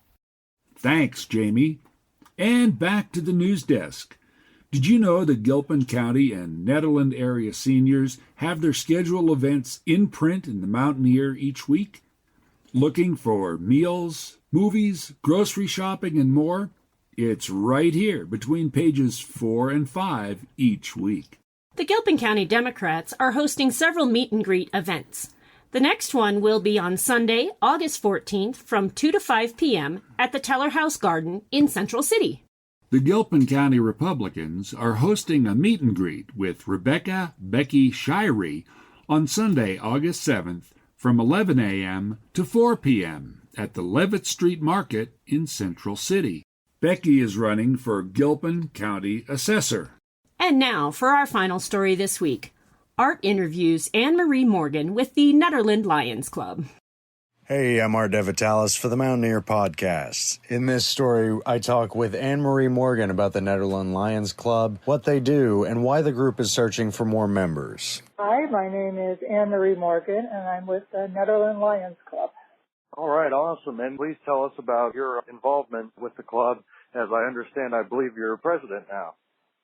Thanks, Jamie. And back to the news desk. Did you know that Gilpin County and Nederland area seniors have their scheduled events in print in the Mountaineer each week? Looking for meals, movies, grocery shopping, and more? It's right here between pages 4 and 5 each week. The Gilpin County Democrats are hosting several meet and greet events. The next one will be on Sunday, August 14th from 2 to 5 p.m. at the Teller House Garden in Central City. The Gilpin County Republicans are hosting a meet and greet with Rebecca Becky Shirey on Sunday, August 7th from 11 a.m. to 4 p.m. at the Levitt Street Market in Central City. Becky is running for Gilpin County Assessor. And now for our final story this week. Art interviews Anne-Marie Morgan with the Nederland Lions Club. Hey, I'm Art DeVitalis for the Mountaineer Podcast. In this story, I talk with Anne-Marie Morgan about the Nederland Lions Club, what they do, and why the group is searching for more members. Hi, my name is Anne-Marie Morgan, and I'm with the Nederland Lions Club. All right, awesome. And please tell us about your involvement with the club. As I understand, I believe you're president now.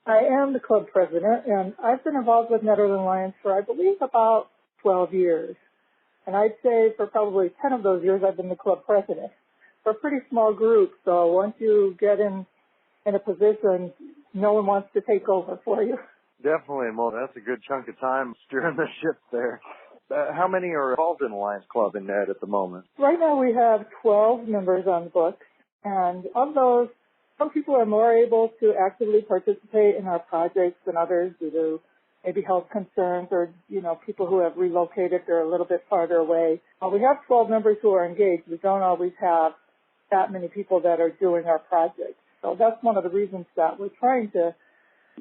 I am the club president, and I've been involved with Nederland Lions for, I believe, about 12 years. And I'd say for probably 10 of those years, I've been the club president. We're a pretty small group, so once you get in a position, no one wants to take over for you. Definitely. Well, that's a good chunk of time steering the ship there. How many are involved in the Lions Club in NED at the moment? Right now we have 12 members on the books, and of those, some people are more able to actively participate in our projects than others due to maybe health concerns or, people who have relocated, they're a little bit farther away. We have 12 members who are engaged. We don't always have that many people that are doing our projects. So that's one of the reasons that we're trying to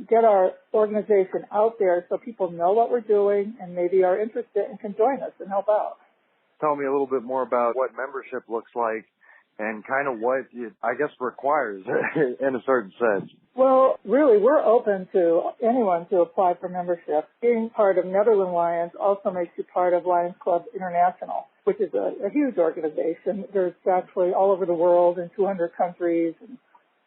get our organization out there so people know what we're doing and maybe are interested and can join us and help out. Tell me a little bit more about what membership looks like and kind of what it, I guess, requires in a certain sense. Well, really, we're open to anyone to apply for membership. Being part of Nederland Lions also makes you part of Lions Club International, which is a huge organization. There's actually all over the world in 200 countries and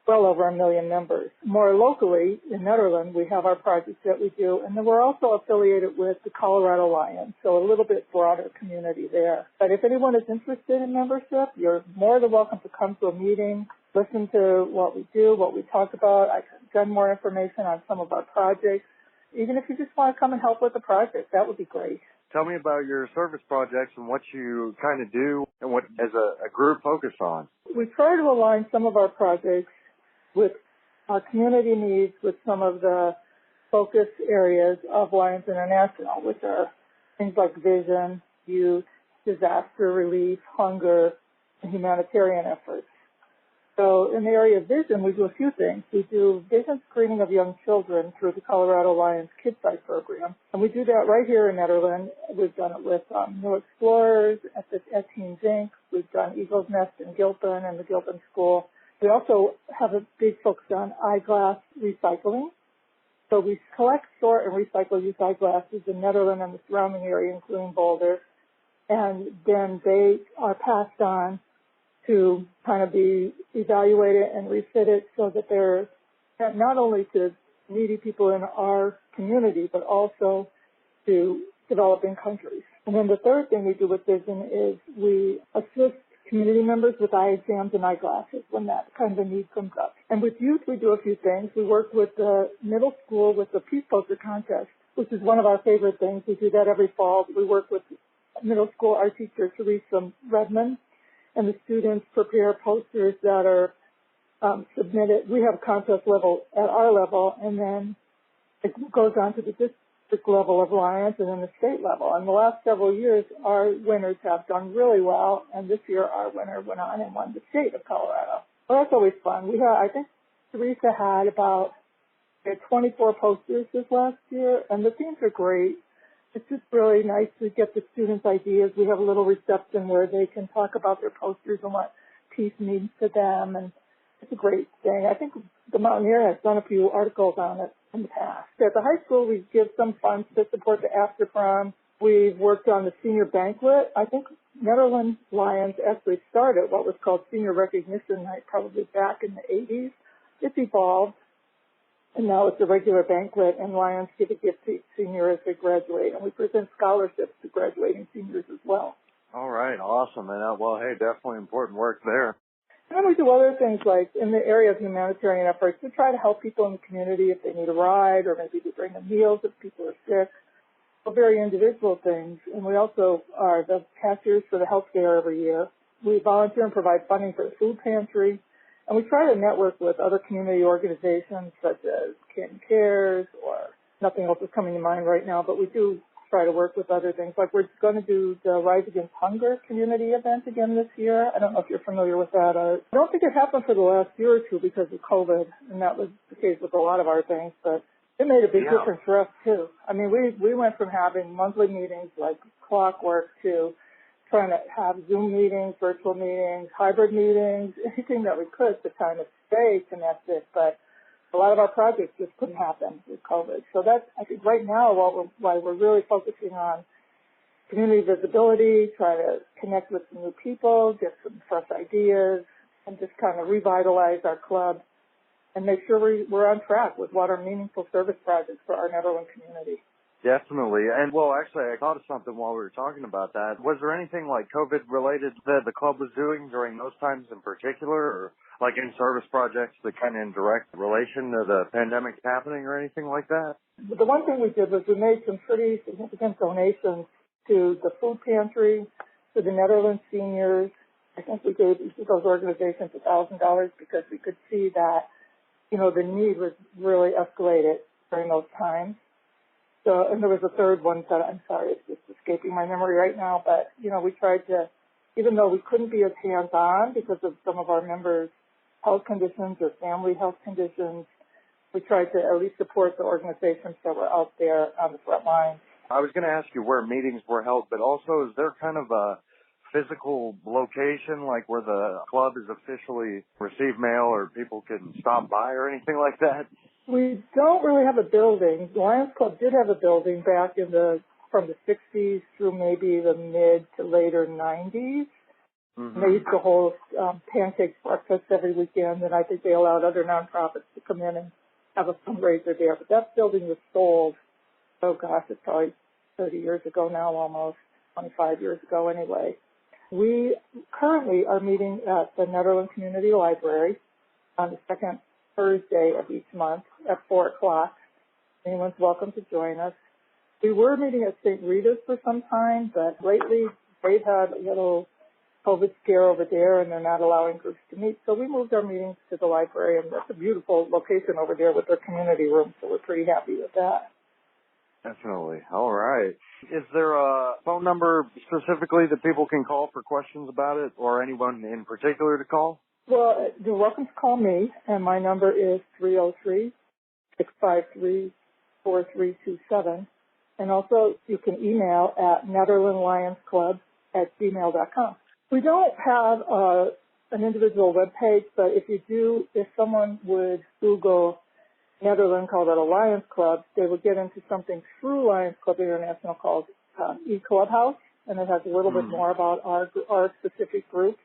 well over 1 million members. More locally, in Nederland, we have our projects that we do, and then we're also affiliated with the Colorado Lions, so a little bit broader community there. But if anyone is interested in membership, you're more than welcome to come to a meeting, listen to what we do, what we talk about. I can send more information on some of our projects. Even if you just want to come and help with the project, that would be great. Tell me about your service projects and what you kind of do and what, as a group, focus on. We try to align some of our projects with our community needs with some of the focus areas of Lions International, which are things like vision, youth, disaster relief, hunger, and humanitarian efforts. So in the area of vision, we do a few things. We do vision screening of young children through the Colorado Lions KidSight program. And we do that right here in Nederland. We've done it with New Explorers at Teens Inc. We've done Eagle's Nest in Gilpin and the Gilpin School. We also have a big focus on eyeglass recycling. So we collect, store, and recycle used eyeglasses in Nederland and the surrounding area, including Boulder. And then they are passed on to kind of be evaluated and refitted so that they're not only to needy people in our community, but also to developing countries. And then the third thing we do with vision is we assist community members with eye exams and eyeglasses when that kind of a need comes up. And with youth, we do a few things. We work with the middle school with the Peace Poster Contest, which is one of our favorite things. We do that every fall. We work with middle school art teacher Teresa Redmond, and the students prepare posters that are submitted. We have a contest level at our level, and then it goes on to the district level of Lions and then the state level. And the last several years, our winners have done really well, and this year our winner went on and won the state of Colorado. So that's always fun. I think Teresa had about 24 posters this last year, and the themes are great. It's just really nice to get the students' ideas. We have a little reception where they can talk about their posters and what peace means to them, and it's a great thing. I think the Mountaineer has done a few articles on it in the past. At the high school, we give some funds to support the after prom. We've worked on the senior banquet. I think Nederland Lions actually started what was called Senior Recognition Night probably back in the 80s. It's evolved. And now it's a regular banquet, and Lions give a gift to each senior as they graduate. And we present scholarships to graduating seniors as well. All right, awesome. And well, hey, definitely important work there. And then we do other things like in the area of humanitarian efforts, we try to help people in the community if they need a ride, or maybe to bring them meals if people are sick. So very individual things. And we also are the cashiers for the health fair every year. We volunteer and provide funding for the food pantry. And we try to network with other community organizations such as Canton Cares, or nothing else is coming to mind right now, but we do try to work with other things. Like we're going to do the Rise Against Hunger community event again this year. I don't know if you're familiar with that. I don't think it happened for the last year or two because of COVID, and that was the case with a lot of our things, but it made a big difference for us too. I mean, we went from having monthly meetings like clockwork to trying to have Zoom meetings, virtual meetings, hybrid meetings, anything that we could to kind of stay connected. But a lot of our projects just couldn't happen with COVID. So that's, I think, right now why we're really focusing on community visibility, trying to connect with some new people, get some fresh ideas, and just kind of revitalize our club and make sure we're on track with what are meaningful service projects for our Nederland community. Definitely. And, well, actually, I thought of something while we were talking about that. Was there anything like COVID-related that the club was doing during those times in particular, or like in-service projects that kind of in direct relation to the pandemic happening or anything like that? The one thing we did was we made some pretty significant donations to the food pantry, to the Nederland seniors. I think we gave each of those organizations $1,000 because we could see that, the need was really escalated during those times. So, and there was a third one that I'm sorry, it's just escaping my memory right now, but, we tried to, even though we couldn't be as hands-on because of some of our members' health conditions or family health conditions, we tried to at least support the organizations that were out there on the front line. I was going to ask you where meetings were held, but also is there kind of a physical location, like where the club is officially receive mail or people can stop by or anything like that? We don't really have a building. The Lions Club did have a building back from the 60s through maybe the mid to later 90s. Mm-hmm. They used to hold pancake breakfast every weekend, and I think they allowed other nonprofits to come in and have a fundraiser there. But that building was sold, it's probably 30 years ago now, almost 25 years ago anyway. We currently are meeting at the Nederland Community Library on the second Thursday of each month at 4 o'clock. Anyone's welcome to join us. We were meeting at St. Rita's for some time, but lately they've had a little COVID scare over there, and they're not allowing groups to meet. So we moved our meetings to the library, and that's a beautiful location over there with their community room, so we're pretty happy with that. Definitely. All right. Is there a phone number specifically that people can call for questions about it, or anyone in particular to call? Well, you're welcome to call me, and my number is 303-653-4327. And also, you can email at netherlandlionsclub@gmail.com. We don't have an individual web page, but if someone would Google Netherlands Colorado Lions Club, they would get into something through Lions Club International called e-Clubhouse, and it has a little bit more about our specific group.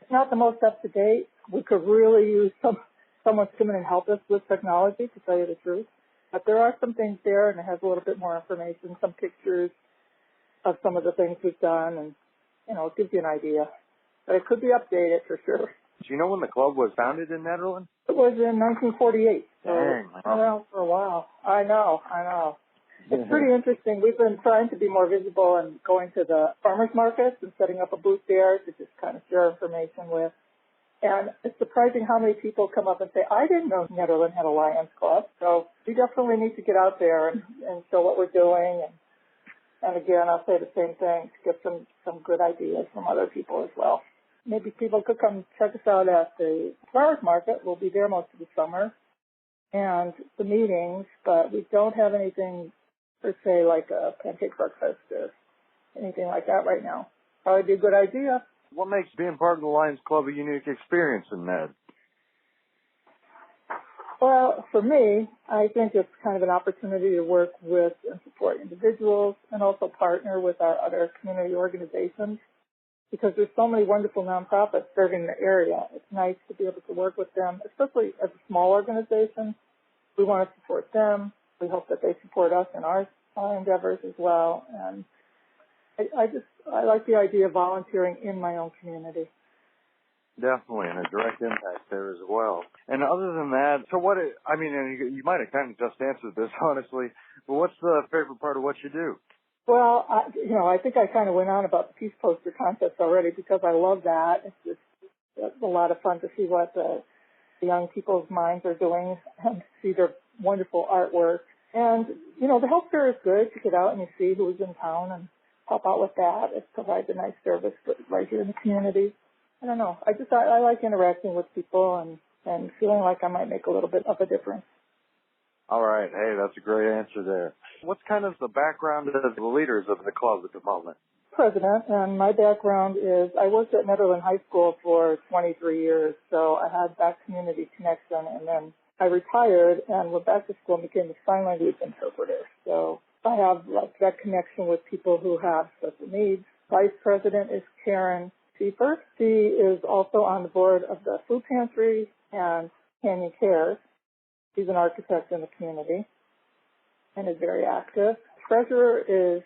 It's not the most up-to-date. We could really use someone to come in and help us with technology, to tell you the truth. But there are some things there, and it has a little bit more information, some pictures of some of the things we've done, and, it gives you an idea. But it could be updated for sure. Do you know when the club was founded in Netherlands? It was in 1948. So Dang. it's been around for a while. I know. It's pretty interesting. We've been trying to be more visible and going to the farmers markets and setting up a booth there to just kind of share information with. And it's surprising how many people come up and say, I didn't know Netherlands had a Lions Club. So we definitely need to get out there and show what we're doing. And again, I'll say the same thing, to get some good ideas from other people as well. Maybe people could come check us out at the farmers market. We'll be there most of the summer. And the meetings, but we don't have anything per se like a pancake breakfast or anything like that right now. Probably be a good idea. What makes being part of the Lions Club a unique experience in Ned? Well, for me, I think it's kind of an opportunity to work with and support individuals and also partner with our other community organizations, because there's so many wonderful nonprofits serving the area. It's nice to be able to work with them, especially as a small organization. We want to support them. We hope that they support us in our endeavors as well. And I like the idea of volunteering in my own community. Definitely, and a direct impact there as well. And other than that, so you might have kind of just answered this, honestly, but what's the favorite part of what you do? Well, I think I kind of went on about the Peace Poster contest already, because I love that. It's a lot of fun to see what the young people's minds are doing and see their wonderful artwork. And, the health fair is good to get out and you see who's in town and help out with that. It provides a nice service right here in the community. I don't know. I like interacting with people and feeling like I might make a little bit of a difference. All right. Hey, that's a great answer there. What's kind of the background of the leaders of the club at the moment? President, and my background is I worked at Netherlands High School for 23 years, so I had that community connection, and then I retired and went back to school and became a sign language interpreter. So I have that connection with people who have special needs. Vice President is Karen Seifert. She is also on the board of the Food Pantry and Canyon Cares. She's an architect in the community and is very active. Treasurer is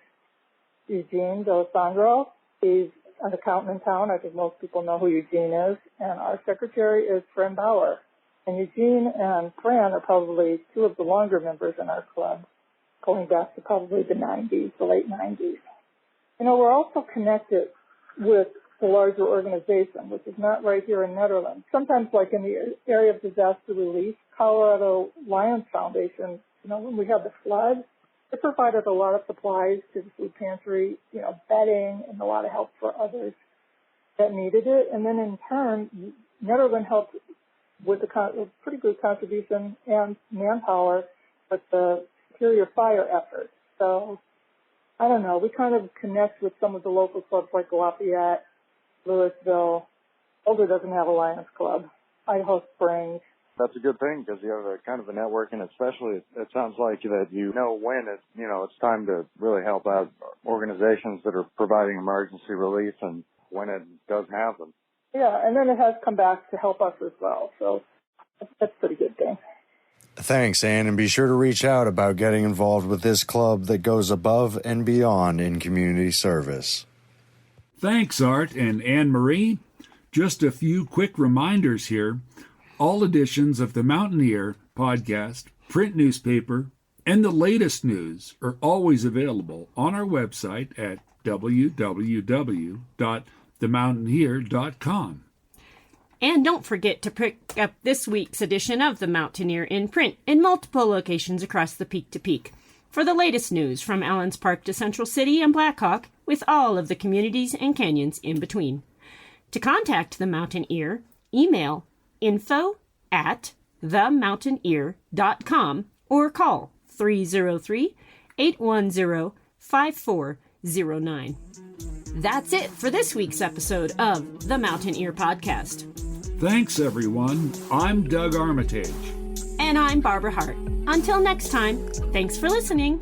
Eugene D'Alessandro. He's an accountant in town. I think most people know who Eugene is. And our secretary is Fran Bauer. And Eugene and Fran are probably two of the longer members in our club, going back to probably the 90s, the late 90s. We're also connected with the larger organization, which is not right here in Netherlands. Sometimes, like in the area of disaster relief, Colorado Lions Foundation, when we had the flood, it provided a lot of supplies to the food pantry, bedding and a lot of help for others that needed it. And then in turn, Netherlands helped with a pretty good contribution and manpower with the Superior Fire effort. So, I don't know, we kind of connect with some of the local clubs like Lafayette, Louisville. Boulder doesn't have a Lions Club. Idaho Springs. That's a good thing, because you have a kind of a network, and especially it sounds like that when it's time to really help out organizations that are providing emergency relief and when it doesn't have them. Yeah, and then it has come back to help us as well. So that's a pretty good thing. Thanks, Ann, and be sure to reach out about getting involved with this club that goes above and beyond in community service. Thanks, Art and Anne-Marie. Just a few quick reminders here. All editions of the Mountaineer podcast, print newspaper, and the latest news are always available on our website at www.themountaineer.com. And don't forget to pick up this week's edition of The Mountaineer in print in multiple locations across the Peak to Peak. for the latest news from Allens Park to Central City and Blackhawk, with all of the communities and canyons in between. To contact the Mountain Ear, email info@themountainear.com or call 303-810-5409. That's it for this week's episode of the Mountain Ear Podcast. Thanks, everyone. I'm Doug Armitage. And I'm Barbara Hardt. Until next time, thanks for listening.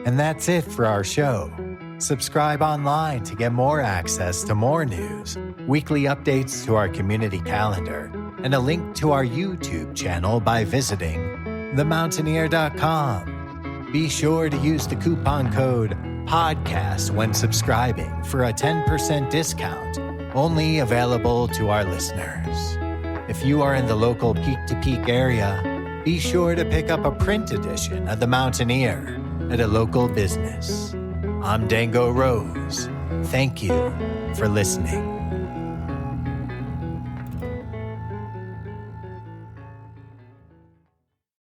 And that's it for our show. Subscribe online to get more access to more news, weekly updates to our community calendar, and a link to our YouTube channel by visiting themountaineer.com. Be sure to use the coupon code PODCAST when subscribing for a 10% discount, only available to our listeners. If you are in the local peak-to-peak area, be sure to pick up a print edition of The Mountaineer at a local business. I'm Dango Rose. Thank you for listening.